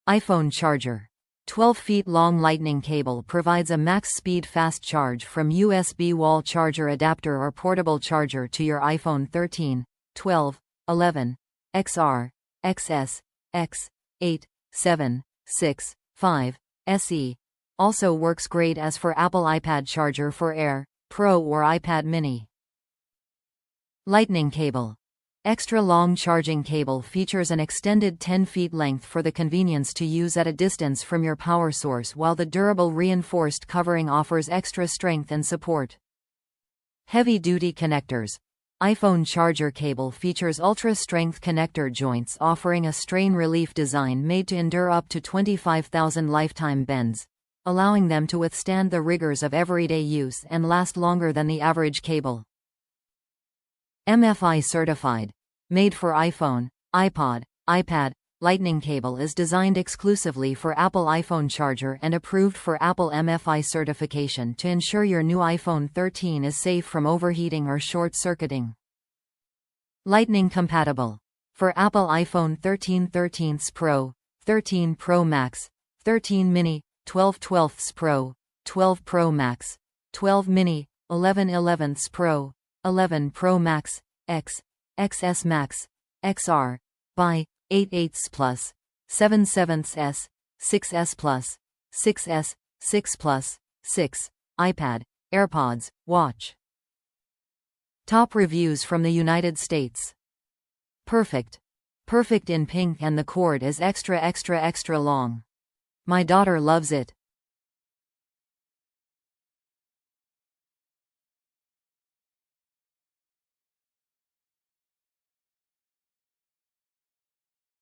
iPhone charger. 12 feet long lightning cable provides a max speed fast charge from USB wall charger adapter or portable charger to your iPhone 13, 12, 11, XR, XS, X, 8, 7, 6, 5, SE. Also works great as for Apple iPad charger for Air, Pro or iPad mini. Lightning cable. Extra long charging cable features an extended 10 feet length for the convenience to use at a distance from your power source, while the durable reinforced covering offers extra strength and support. Heavy-duty connectors. iPhone charger cable features ultra-strength connector joints offering a strain relief design made to endure up to 25,000 lifetime bends, allowing them to withstand the rigors of everyday use and last longer than the average cable. MFI certified. Made for iPhone, iPod, iPad, Lightning cable is designed exclusively for Apple iPhone charger and approved for Apple MFI certification to ensure your new iPhone 13 is safe from overheating or short-circuiting. Lightning compatible. For Apple iPhone 13 13s Pro, 13 Pro Max, 13 mini, 12 12ths Pro, 12 Pro Max, 12 mini, 11 11ths Pro, 11 Pro Max, X, XS Max, XR, by 8 8ths Plus, 7 7ths S, 6S Plus, 6S, 6 Plus, 6, iPad, AirPods, Watch. Top reviews from the United States. Perfect. Perfect in pink and the cord is extra long. My daughter loves it.